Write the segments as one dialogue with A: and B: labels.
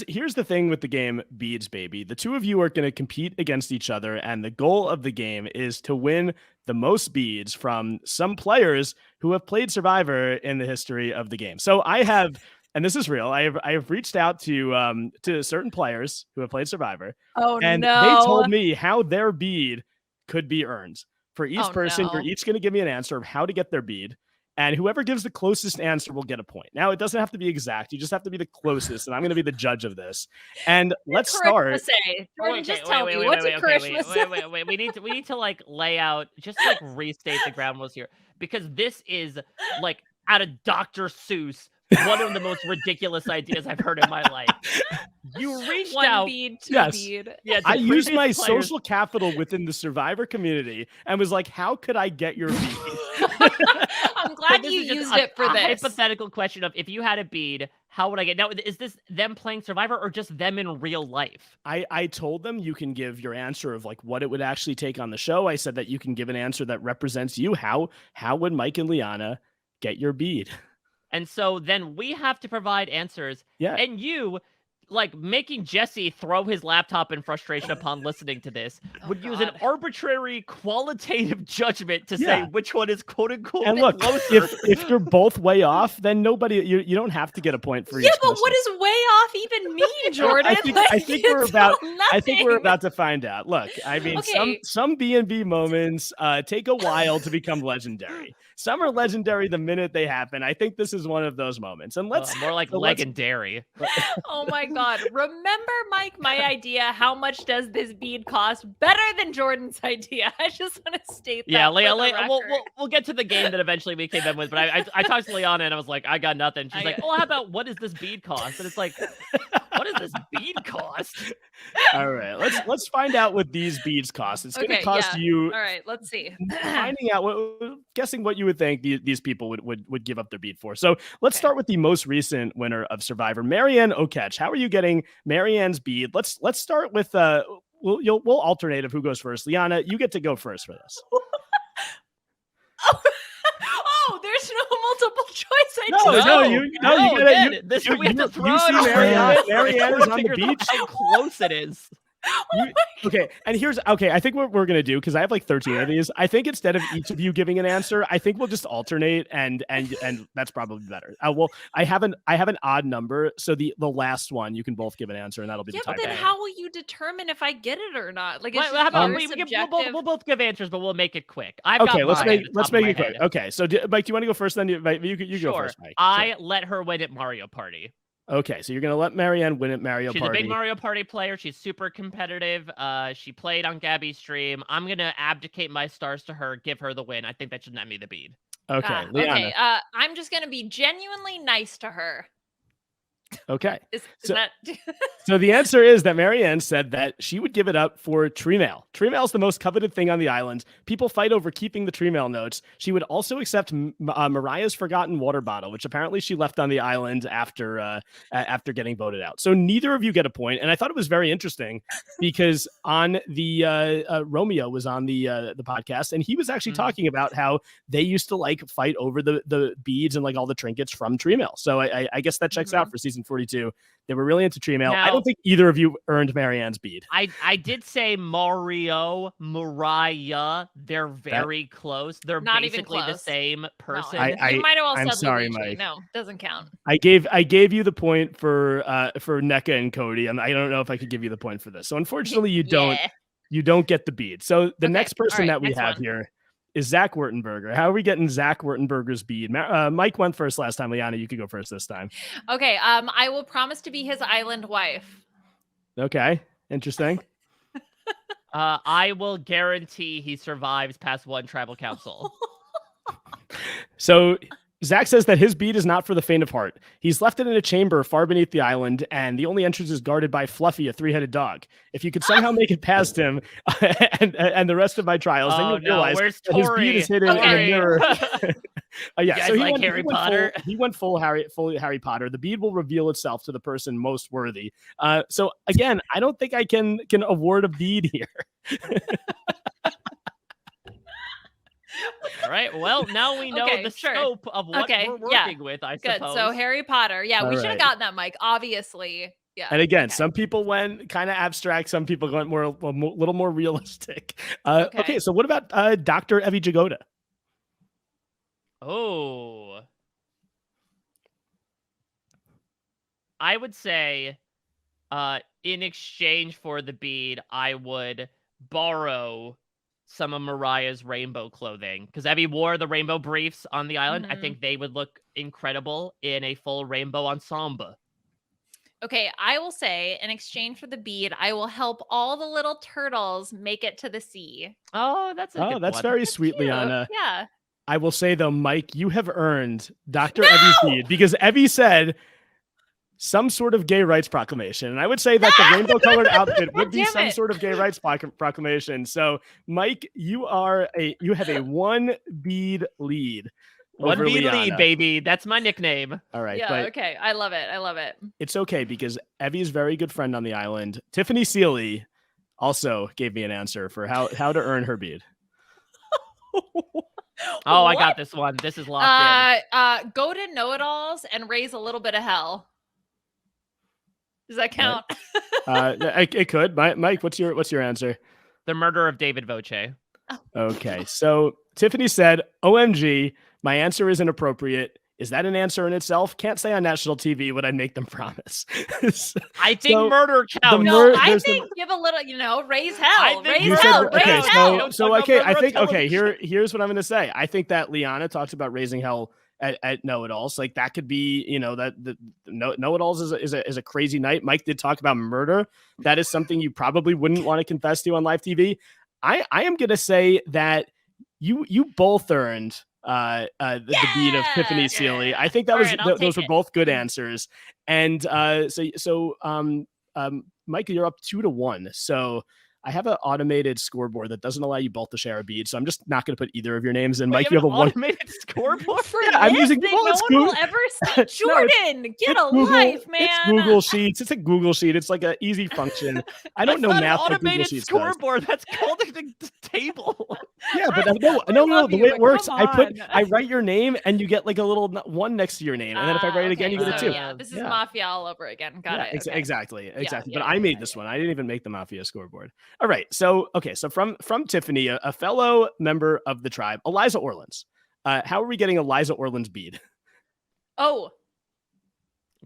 A: Here's the thing with the game Beads Baby. The two of you are going to compete against each other, and the goal of the game is to win the most beads from some players who have played Survivor in the history of the game. So I have, and this is real, I have reached out to certain players who have played Survivor, and they told me how their bead could be earned. For each person, you're each going to give me an answer of how to get their bead. And whoever gives the closest answer will get a point. Now, it doesn't have to be exact. You just have to be the closest, and I'm going to be the judge of this. And let's start.
B: Jordan, just tell me, what's a Karishma say?
C: Wait. We need to like lay out, just like restate the ground rules here, because this is like out of Dr. Seuss, one of the most ridiculous ideas I've heard in my life. You reached out.
B: Bead, two bead.
C: Yeah,
A: I used my social capital within the Survivor community and was like, how could I get your bead?
B: I'm glad you used it for this.
C: Hypothetical question of, if you had a bead, how would I get? Now, is this them playing Survivor or just them in real life?
A: I told them you can give your answer of like what it would actually take on the show. I said that you can give an answer that represents you. How would Mike and Liana get your bead?
C: And so then we have to provide answers.
A: Yeah.
C: And you, like, making Jesse throw his laptop in frustration upon listening to this, would use an arbitrary qualitative judgment to say which one is quote unquote
A: and look,
C: closer.
A: if you're both way off, then nobody, you don't have to get a point for each.
B: Yeah, but what does way off even mean, Jordan?
A: I think we're about to find out. Look, I mean, some B&B moments take a while to become legendary. Some are legendary the minute they happen. I think this is one of those moments. And
C: more like legendary.
B: Oh my God. Remember, Mike, my idea, how much does this bead cost? Better than Jordan's idea. I just want to state that.
C: Yeah, we'll get to the game that eventually we came in with, but I talked to Liana and I was like, I got nothing. She's like, how about what does this bead cost? And it's like, what does this bead cost?
A: All right, let's find out what these beads cost. It's going to cost you.
B: All right, let's see.
A: Finding out guessing what you would think these people would give up their bead for. So let's start with the most recent winner of Survivor, Marianne Oketch. How are you getting Marianne's bead? Let's start with we'll alternate of who goes first. Liana, you get to go first for this.
B: Oh, there's no multiple choice.
C: You see
A: Marianne is on the beach.
C: How close it is.
A: I think what we're gonna do, because I have like 13 of these, I think instead of each of you giving an answer, I think we'll just alternate, and that's probably better. I have an odd number, so the last one you can both give an answer, and that'll be the tiebreaker.
B: But then how will you determine if I get it or not? Like,
C: how about we'll both give answers, but we'll make it quick.
A: Let's make it quick. Okay, so Mike, do you want to go first? Then you go first, Mike.
C: I let her win at Mario Party.
A: Okay, so you're going to let Marianne win at Mario Party.
C: She's a big Mario Party player. She's super competitive. She played on Gabby's stream. I'm going to abdicate my stars to her, give her the win. I think that should net me the bead.
A: Okay, Liana.
B: Okay, I'm just going to be genuinely nice to her.
A: Okay.
B: So
A: the answer is that Marianne said that she would give it up for tree mail. Tree mail is the most coveted thing on the island. People fight over keeping the tree mail notes. She would also accept Mariah's forgotten water bottle, which apparently she left on the island after getting voted out. So neither of you get a point. And I thought it was very interesting because on the Romeo was on the podcast, and he was actually talking about how they used to like fight over the beads and like all the trinkets from tree mail. So I guess that checks out for season 42. They were really into tree mail. I don't think either of you earned Marianne's bead.
C: I did say Mariah. They're very close. They're
B: not
C: basically
B: even close.
C: The same person.
B: No, you might have all
A: I'm
B: said
A: sorry,
B: Luigi.
A: Mike.
B: No, doesn't count.
A: I gave you the point for NECA and Cody, and I don't know if I could give you the point for this. So unfortunately, you don't get the bead. So the next person that we have here is Zach Wurtenberger. How are we getting Zach Wurtenberger's bead? Mike went first last time. Liana, you could go first this time.
B: Okay. I will promise to be his island wife.
A: Okay. Interesting.
C: I will guarantee he survives past one tribal council.
A: So Zach says that his bead is not for the faint of heart. He's left it in a chamber far beneath the island, and the only entrance is guarded by Fluffy, a 3-headed dog. If you could somehow make it past him and the rest of my trials, then you'll realize that his bead is hidden in a mirror.
C: So he went Harry Potter.
A: He went full Harry Potter. The bead will reveal itself to the person most worthy. So again, I don't think I can award a bead here.
C: All right. Well, now we know the scope of what we're working with, I suppose.
B: Good. So Harry Potter. Yeah, we should have gotten that, Mike. Obviously, Yeah.
A: And again,
B: okay.
A: some people went kind of abstract. Some people went a little more realistic. Okay, so what about Dr. Evie Jagoda?
C: Oh. I would say, in exchange for the bead, I would borrow some of Mariah's rainbow clothing. Because Evie wore the rainbow briefs on the island. I think they would look incredible in a full rainbow ensemble.
B: Okay, I will say, in exchange for the bead, I will help all the little turtles make it to the sea.
C: Oh, that's a good
A: That's
C: one.
A: very sweet,
B: Cute.
A: Liana.
B: Yeah.
A: I will say though, Mike, you have earned Dr. Evie's bead because Evie said some sort of gay rights proclamation. And I would say that the rainbow colored outfit would be some sort of gay rights proclamation. So Mike, you have a 1 bead lead.
C: 1 bead
A: Liana.
C: lead, baby. That's my nickname.
A: All right.
B: Yeah, okay. I love it. I love it.
A: It's okay because Evie's very good friend on the island. Tiffany Cirie also gave me an answer for how to earn her bead.
C: Oh, I got this one. This is locked in.
B: Go to know-it-alls and raise a little bit of hell. Does that count?
A: It could. Mike, what's your answer?
C: The murder of David Voce.
A: Okay, so Tiffany said, "OMG, my answer is inappropriate." Is that an answer in itself? Can't say on national TV what I make them promise.
C: I think murder counts.
B: I think give a little, raise hell. Raise hell. Raise hell.
A: Here's what I'm going to say. I think that Liana talks about raising hell at know-it-alls. Like that could be, that the know-it-alls is a crazy night. Mike did talk about murder. That is something you probably wouldn't want to confess to on live TV. I am going to say that you both earned the beat of Tiffany Cirie. I think that those were both good answers. And Mike, you're up 2-1. So I have an automated scoreboard that doesn't allow you both to share a bead. So I'm just not going to put either of your names in. Mike, you have a
C: automated scoreboard for
A: I'm using
B: no one will ever see. Jordan, get a life, man.
A: It's Google Sheets. It's a Google Sheet. It's like an easy function. I don't know math.
C: An automated scoreboard. That's called the table.
A: Yeah, but no. The way it works, I write your name, and you get like a little 1 next to your name, and then if I write it again, you get a 2.
B: Yeah, this is Mafia all over again. Got it. Okay.
A: Exactly. But I made this one. I didn't even make the Mafia scoreboard. All right. So from Tiffany, a fellow member of the tribe, Eliza Orleans. How are we getting Eliza Orleans bead?
B: Oh.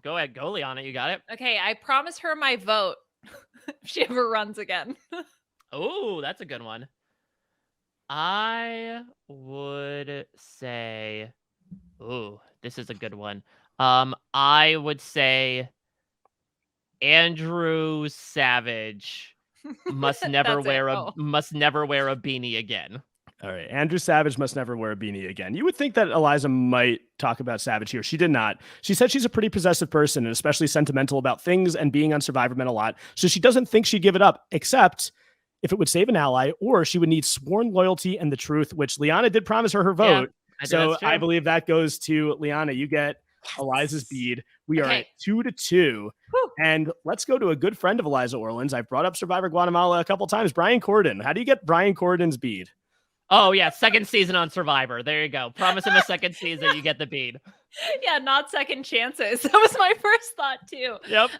C: Go ahead. Go, Liana. You got it.
B: Okay. I promise her my vote if she ever runs again.
C: Oh, that's a good one. I would say, this is a good one. I would say Andrew Savage must never wear a beanie again.
A: All right, Andrew Savage must never wear a beanie again. You would think that Eliza might talk about Savage here. She did not. She said she's a pretty possessive person and especially sentimental about things and being on Survivor meant a lot. So she doesn't think she'd give it up, except if it would save an ally, or she would need sworn loyalty and the truth, which Liana did promise her vote. So I believe that goes to Liana. You get Eliza's bead. We are at 2-2.
B: Whew.
A: And let's go to a good friend of Eliza Orleans. I've brought up Survivor Guatemala a couple times. Brian Corden. How do you get Brian Corden's bead?
C: Oh, yeah. Second season on Survivor. There you go. Promise him a second season. You get the bead.
B: Yeah, not second chances. That was my first thought too.
C: Yep.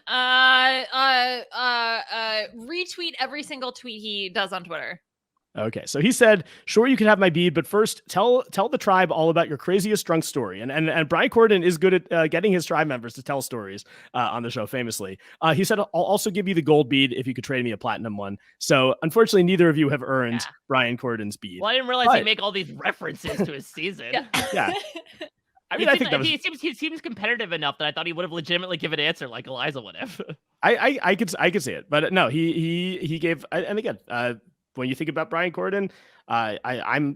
B: Retweet every single tweet he does on Twitter.
A: Okay, so he said, "Sure, you can have my bead, but first, tell the tribe all about your craziest drunk story." And Brian Corden is good at getting his tribe members to tell stories on the show. Famously, he said, "I'll also give you the gold bead if you could trade me a platinum one." So, unfortunately, neither of you have earned Brian Corden's bead.
C: Well, I didn't realize he'd make all these references to his season.
A: Yeah. I mean,
C: he seems competitive enough that I thought he would have legitimately given an answer like Eliza would have.
A: I could see it, but no, he gave. And again, when you think about Brian Corden,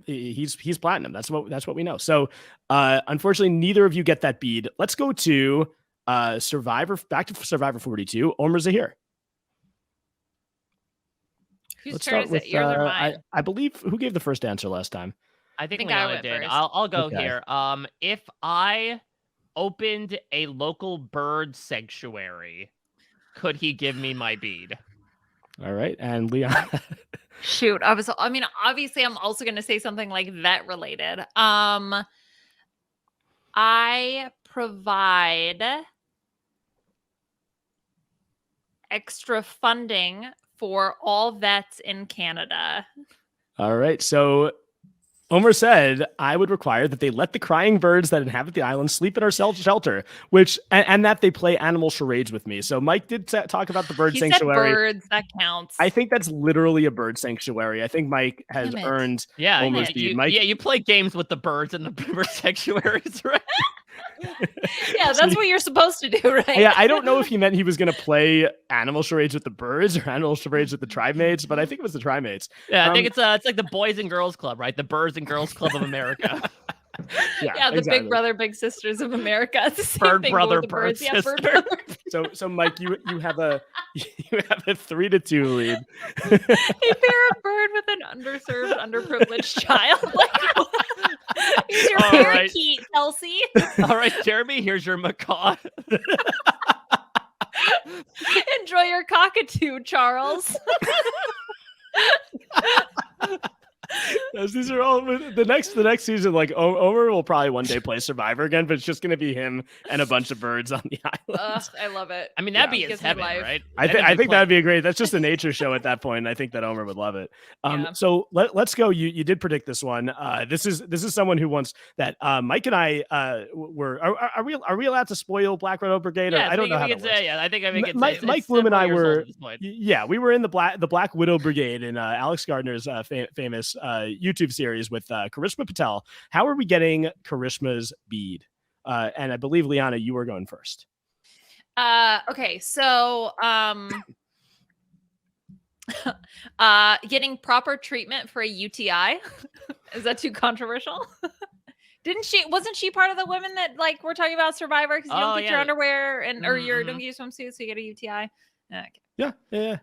A: he's platinum. That's what we know. So unfortunately, neither of you get that bead. Let's go to Survivor. Back to Survivor 42. Omar Zahir.
B: Whose turn is it? Yours or mine?
A: I believe who gave the first answer last time.
C: I think Liana did. I'll go here. If I opened a local bird sanctuary, could he give me my bead?
A: All right, and Leon.
B: Shoot, obviously, I'm also going to say something like vet related. I provide extra funding for all vets in Canada.
A: All right. So Omar said, I would require that they let the crying birds that inhabit the island sleep in our shelter, and that they play animal charades with me. So Mike did talk about the bird sanctuary.
B: Said birds, that counts.
A: I think that's literally a bird sanctuary. I think Mike has earned Omar's bead. Mike,
C: you play games with the birds in the bird sanctuaries, right?
B: Yeah, that's what you're supposed to do, right?
A: Yeah, I don't know if he meant he was going to play animal charades with the birds or animal charades with the tribe mates, but I think it was the tribe mates.
C: Yeah, I think it's like the Boys and Girls Club, right? The Birds and Girls Club of America.
B: Yeah, the exactly. Big Brother, Big Sisters of America. It's the same
C: bird
B: thing
C: brother,
B: with the
C: bird
B: birds. Yeah, bird brother.
A: So Mike, you have a 3-2 lead.
B: Hey, pair a bird with an underserved, underprivileged child. Like, here's your parakeet, Kelsey.
C: All right, Jeremy, here's your macaw.
B: Enjoy your cockatoo, Charles.
A: These are all the next season. Like Omar will probably one day play Survivor again, but it's just going to be him and a bunch of birds on the island.
B: I love it.
C: I mean, that'd be his heaven, right?
A: I think that'd be a great. That's just a nature show at that point. And I think that Omar would love it. So let's go. You did predict this one. This is someone who wants that. Mike and I were. Are we allowed to spoil Black Widow Brigade?
C: Yeah,
A: I don't know how that works.
C: I think I mean
A: Mike Bloom and I were. Yeah, we were in the Black Widow Brigade in Alex Gardner's famous YouTube series with Karishma Patel. How are we getting Karishma's bead? And I believe, Liana, you were going first.
B: Okay, so getting proper treatment for a UTI. Is that too controversial? Wasn't she part of the women that like we're talking about Survivor because you don't get your underwear and or your don't get your swimsuit, so you get a UTI? Okay.
A: Yeah.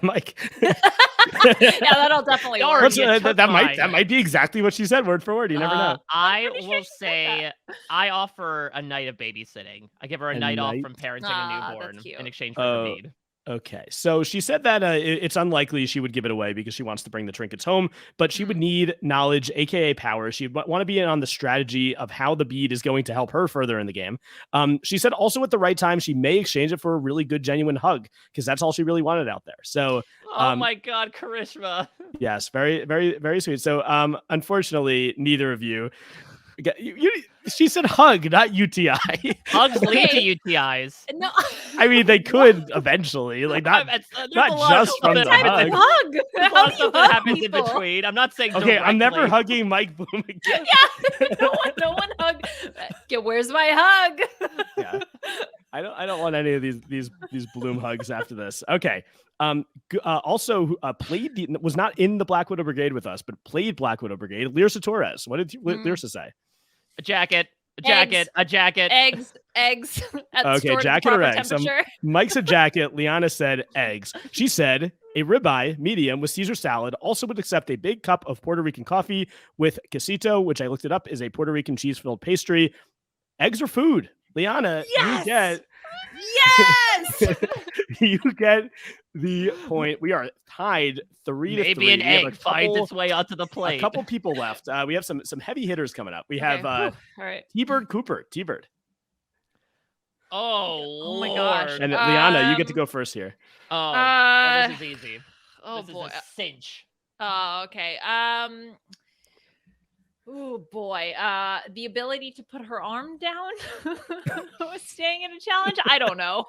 A: Mike.
B: Yeah, that'll definitely work.
A: That might be exactly what she said, word for word. You never know.
C: I will say I offer a night of babysitting. I give her a night off from parenting a newborn in exchange for her bead.
A: Okay, so she said that it's unlikely she would give it away because she wants to bring the trinkets home, but she would need knowledge, aka power. She'd want to be in on the strategy of how the bead is going to help her further in the game. She said also at the right time, she may exchange it for a really good, genuine hug because that's all she really wanted out there. So,
C: oh my God, Karishma.
A: Yes, very, very, very sweet. So, unfortunately, neither of you. She said hug, not UTI.
C: Hugs lead to UTIs.
B: No,
A: I mean they could eventually, like not just from the hug.
C: There's a lot of stuff that happens in between. I'm not saying.
A: Okay, I'm never hugging Mike Bloom again.
B: Yeah, no one hug. Where's my hug?
A: Yeah, I don't want any of these Bloom hugs after this. Okay. Also was not in the Black Widow Brigade with us, but played Black Widow Brigade. Liana Torres. What did Liana say?
C: A jacket. Eggs.
A: Okay, jacket or eggs. Mike said jacket. Liana said eggs. She said a ribeye, medium, with Caesar salad. Also would accept a big cup of Puerto Rican coffee with quesito, which I looked it up, is a Puerto Rican cheese-filled pastry. Eggs are food. Liana,
B: yes!
A: You get the point. We are tied 3-3.
C: Maybe an egg finds its way onto the plate.
A: A couple people left. We have some heavy hitters coming up. We have
B: all right.
A: T-Bird Cooper. T-Bird.
C: Oh
B: my gosh.
A: And Liana, you get to go first here.
C: This is easy.
B: Oh
C: this
B: boy.
C: Is a cinch.
B: Oh, okay. Oh boy. The ability to put her arm down was staying in a challenge. I don't know.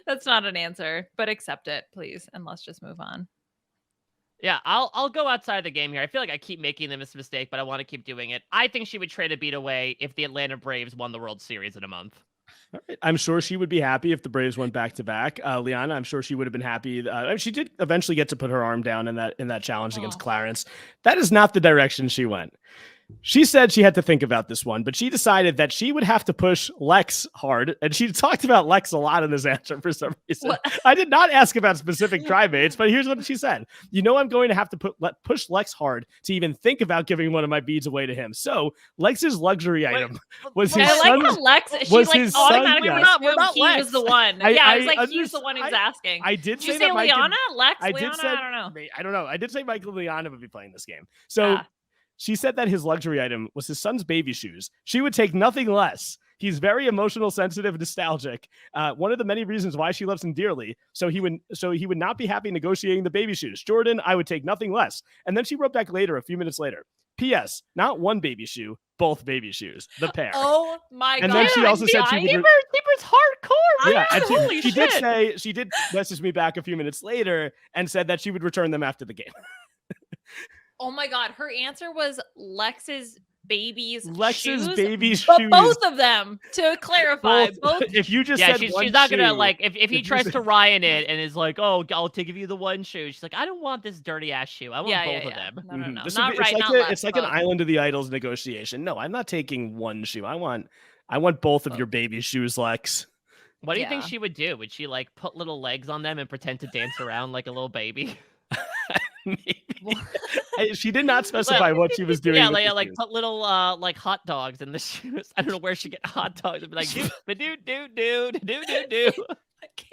B: That's not an answer, but accept it, please, and let's just move on.
C: Yeah, I'll go outside the game here. I feel like I keep making this mistake, but I want to keep doing it. I think she would trade a beat away if the Atlanta Braves won the World Series in a month.
A: All right. I'm sure she would be happy if the Braves went back to back. Liana, I'm sure she would have been happy. She did eventually get to put her arm down in that challenge against Clarence. That is not the direction she went. She said she had to think about this one, but she decided that she would have to push Lex hard. And she talked about Lex a lot in this answer for some reason. What? I did not ask about specific trimates, but here's what she said. I'm going to have to push Lex hard to even think about giving one of my beads away to him. So Lex's luxury item was his son.
B: I like how Lex, she like automatically assumed he was the one. I was like, he's the one who's asking.
A: I did
B: say Liana? Lex?
A: I don't know. I did say Michael and Liana would be playing this game. So she said that his luxury item was his son's baby shoes. She would take nothing less. He's very emotional, sensitive, nostalgic. One of the many reasons why she loves him dearly. So he would not be happy negotiating the baby shoes. Jordan, I would take nothing less. And then she wrote back later, a few minutes later. P.S. Not one baby shoe, both baby shoes, the pair.
B: Oh my god!
A: And then she also said she would.
C: Keeper's hardcore.
A: Yeah, and
C: Holy
A: she
C: shit.
A: did say she did message me back a few minutes later and said that she would return them after the game.
B: Oh my god, her answer was Lex's baby shoes,
A: but
B: both of them. To clarify, both.
A: If you just
C: yeah,
A: said
C: she's not
A: shoe,
C: gonna like if he tries to Ryan it and is like, oh, I'll give you the one shoe. She's like, I don't want this dirty ass shoe. I want both of them.
B: No, no.
A: This
B: Not right.
A: It's like an Island of the Idols negotiation. No, I'm not taking one shoe. I want both of your baby shoes, Lex.
C: What do you think she would do? Would she like put little legs on them and pretend to dance around like a little baby?
A: Maybe. She did not specify what she was doing.
C: Yeah, like put little like hot dogs in the shoes. I don't know where she get hot dogs. I'd be like, do.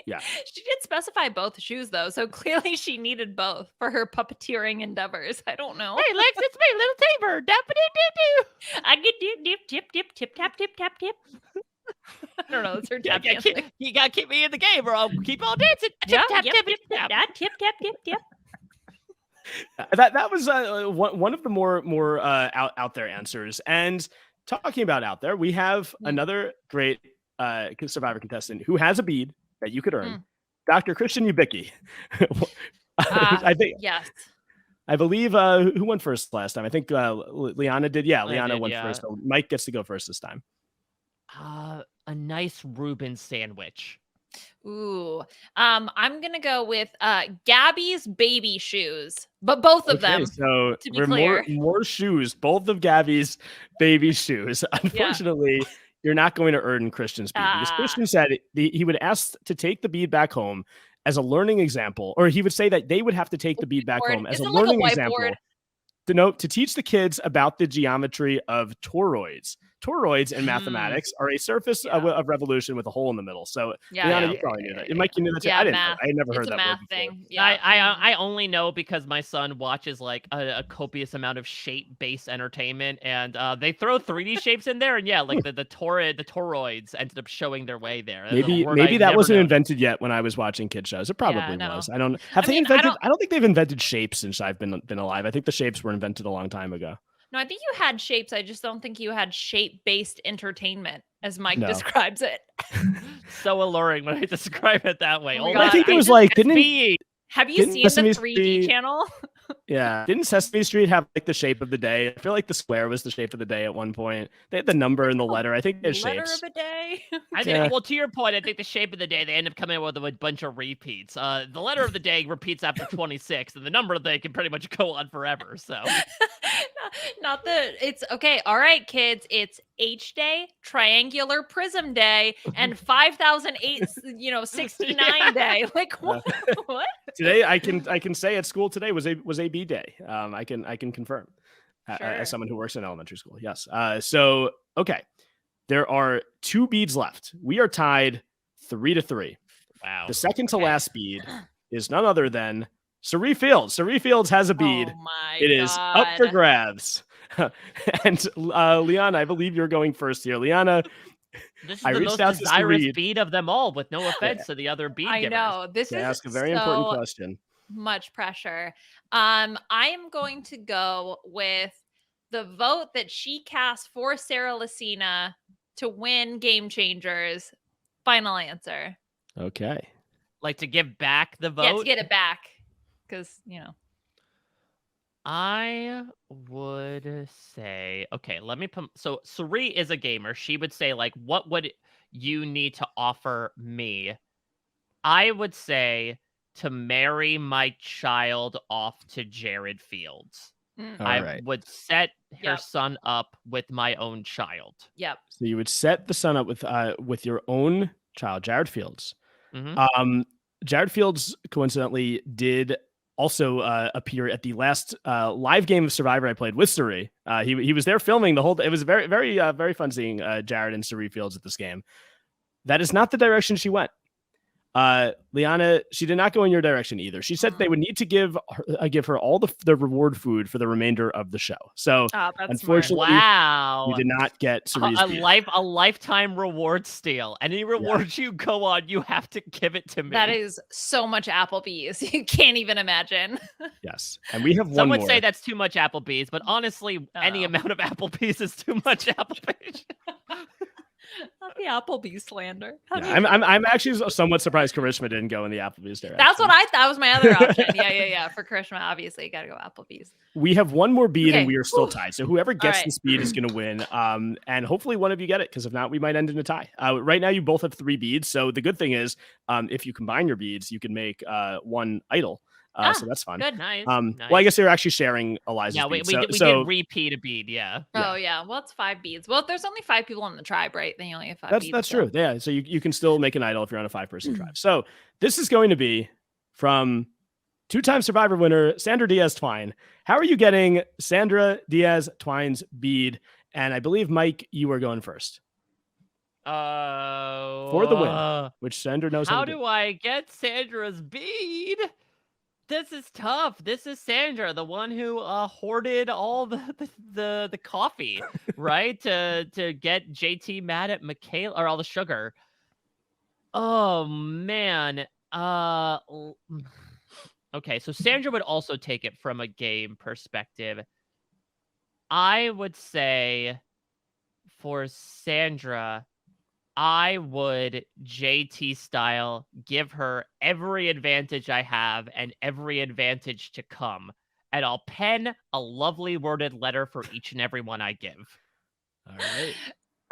A: Yeah.
B: She did specify both shoes though, so clearly she needed both for her puppeteering endeavors. I don't know.
C: Hey, Lex, it's me, little Tabor. Dap-a-doo-doo-doo.
B: I get dip, tap, tip. I don't know. It's her tap dancing.
C: You gotta keep me in the game, or I'll keep on dancing.
B: Tip,
C: Tap,
B: tip, tip.
A: That was one of the more out there answers. And talking about out there, we have another great Survivor contestant who has a bead that you could earn, Dr. Christian Ubicki. I think
B: yes.
A: I believe who went first last time? I think Liana did. Yeah, Liana went first. So Mike gets to go first this time.
C: A nice Reuben sandwich.
B: Ooh, I'm gonna go with Gabby's baby shoes, but both of them.
A: So
B: to be clear,
A: more shoes, both of Gabby's baby shoes. Unfortunately, you're not going to earn Christian's bead because Christian said he would ask to take the bead back home as a learning example, or he would say that they would have to take the bead back home as a learning example to teach the kids about the geometry of toroids. Toroids in mathematics are a surface of revolution with a hole in the middle. So, Liana, you probably knew that. Mike, you knew that too. I didn't know. I had never heard that word before.
B: Yeah.
C: I only know because my son watches like a copious amount of shape-based entertainment, and they throw 3D shapes in there, and like the toroids ended up showing their way there.
A: Maybe that wasn't invented yet when I was watching kid shows. It probably was. I don't. I don't think they've invented shapes since I've been alive. I think the shapes were invented a long time ago.
B: No, I think you had shapes. I just don't think you had shape-based entertainment, as Mike describes it.
C: So alluring when I describe it that way.
B: Oh
A: I think it was like,
B: have you seen the 3D channel?
A: Yeah. Didn't Sesame Street have like the shape of the day? I feel like the square was the shape of the day at one point. They had the number and the letter. I think there's shapes.
B: Letter of the day.
C: I think. Well, to your point, I think the shape of the day they end up coming up with a bunch of repeats. The letter of the day repeats after 26, and the number of the day can pretty much go on forever. So,
B: it's okay. All right, kids. It's H day, triangular prism day, and 5008. 69 day. Like what? What?
A: Today, I can say at school today was a B day. I can confirm as someone who works in elementary school. Yes. So okay, there are 2 beads left. We are tied 3-3.
C: Wow.
A: The second to last bead is none other than Cirie Fields. Cirie Fields has a bead.
B: Oh my
A: God. It is up for grabs. And Liana, I believe you're going first here. Liana,
C: this is the most desirous bead of them all, with no offense to the other bead givers.
B: I know. This is
A: ask a very important question.
B: Much pressure. I am going to go with the vote that she cast for Sarah Lacina to win Game Changers. Final answer.
A: Okay.
C: Like to give back the vote?
B: Yeah, to get it back. Because,
C: I would say, okay, let me put, so Cirie is a gamer. She would say, like, what would you need to offer me? I would say to marry my child off to Jared Fields. I would set her son up with my own child.
B: Yep.
A: So you would set the son up with your own child, Jared Fields.
C: Mm-hmm.
A: Jared Fields coincidentally did also appear at the last live game of Survivor I played with Cirie. He was there filming the whole. It was very, very, very fun seeing Jared and Cirie Fields at this game. That is not the direction she went. Liana, she did not go in your direction either. She said they would need to give her all the reward food for the remainder of the show. So unfortunately, you did not get Cirie's bead.
C: A lifetime reward steal. Any reward you go on, you have to give it to me.
B: That is so much Applebee's. You can't even imagine.
A: Yes, and we have one
C: Some would
A: more.
C: say that's too much Applebee's, but honestly, any amount of Applebee's is too much Applebee's.
B: Not the Applebee's slander.
A: Yeah, I'm actually somewhat surprised Karishma didn't go in the Applebee's direction.
B: That's what I thought was my other option. Yeah. For Karishma, obviously, you got to go Applebee's.
A: We have one more bead and we are still tied. So whoever gets this bead is going to win. And hopefully one of you get it, because if not, we might end in a tie. Right now, you both have 3 beads. So the good thing is, if you combine your beads, you can make one idol. So that's fun.
C: Good, nice.
A: Well, I guess they're actually sharing Eliza's bead.
C: We did repeat a bead, yeah.
B: Oh, yeah. Well, it's 5 beads. Well, if there's only 5 people in the tribe, right? Then you only have 5 beads.
A: That's true. Yeah. So you can still make an idol if you're on a 5-person tribe. So this is going to be from 2-time Survivor winner Sandra Diaz-Twine. How are you getting Sandra Diaz-Twine's bead? And I believe, Mike, you are going first. For the win, which Sandra knows how to do.
C: How do I get Sandra's bead? This is tough. This is Sandra, the one who hoarded all the coffee, right? to get JT mad at Michaela, or all the sugar. Oh man. Okay, so Sandra would also take it from a game perspective. I would say for Sandra, I would JT style give her every advantage I have and every advantage to come. And I'll pen a lovely worded letter for each and every one I give.
A: All right.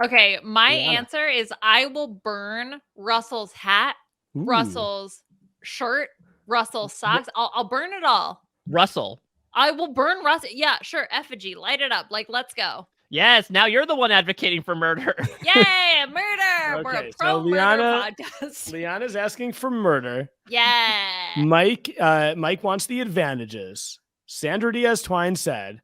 B: Okay, my answer is I will burn Russell's hat, Russell's shirt, Russell's socks. I'll burn it all.
C: Russell.
B: I will burn Russell. Yeah, sure. Effigy. Light it up. Like, let's go.
C: Yes, now you're the one advocating for murder.
B: Yay, murder! We're a pro-murder podcast.
A: Liana's asking for murder.
B: Yeah.
A: Mike wants the advantages. Sandra Diaz-Twine said,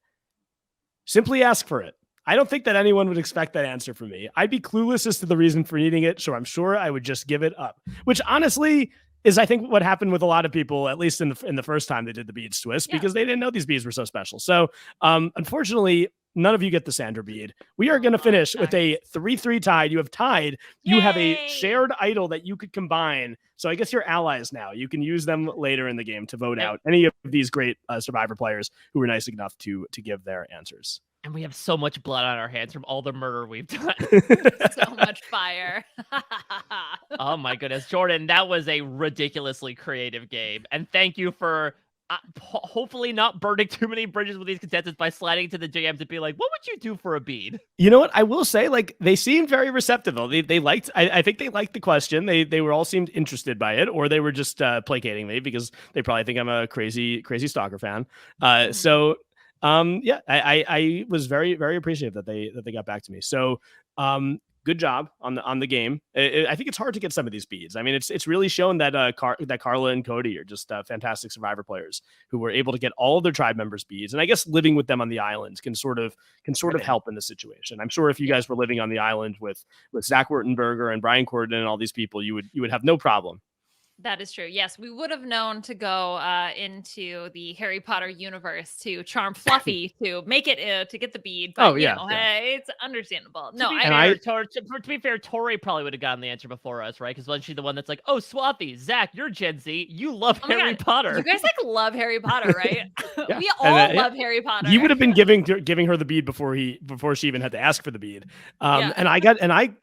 A: simply ask for it. I don't think that anyone would expect that answer from me. I'd be clueless as to the reason for needing it, so I'm sure I would just give it up. Which honestly is, I think, what happened with a lot of people, at least in the first time they did the beads twist, because they didn't know these beads were so special. So unfortunately, none of you get the Sandra bead. We are going to finish with a 3-3 tied. You have tied. Yay! You have a shared idol that you could combine. So I guess you're allies now. You can use them later in the game to vote out any of these great Survivor players who were nice enough to give their answers.
C: And we have so much blood on our hands from all the murder we've done.
B: So much fire.
C: Oh my goodness. Jordan, that was a ridiculously creative game. And thank you for hopefully not burning too many bridges with these contestants by sliding to the GMs and be like, what would you do for a bead?
A: You know what? I will say, like, they seemed very receptive. They liked, I think they liked the question. They were all seemed interested by it, or they were just placating me because they probably think I'm a crazy stalker fan. So I was very, very appreciative that they got back to me. So good job on the game. I think it's hard to get some of these beads. I mean, it's really shown that that Carla and Cody are just fantastic Survivor players who were able to get all of their tribe members beads. And I guess living with them on the island can sort of help in the situation. I'm sure if you guys were living on the island with Zach Wurtenberger and Brian Corden and all these people, you would have no problem.
B: That is true. Yes, we would have known to go into the Harry Potter universe to charm Fluffy to make it to get the bead. But, hey, it's understandable. No,
C: to be fair, Tori probably would have gotten the answer before us, right? Because wasn't she the one that's like, "Oh, Swathy, Zach, you're Gen Z. You love Harry Potter.
B: You guys love Harry Potter, right? We all love Harry Potter."
A: He would have been giving her the bead before she even had to ask for the bead. And I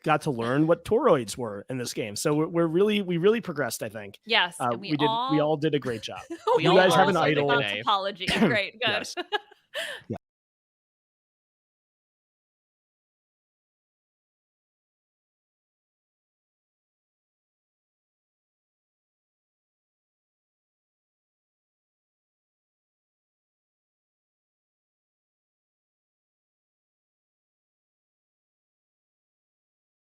A: got to learn what toroids were in this game. So we really progressed, I think.
B: Yes,
A: we all did a great job.
B: You guys have an idol. Topology. Great, good.
A: Yes. Yeah.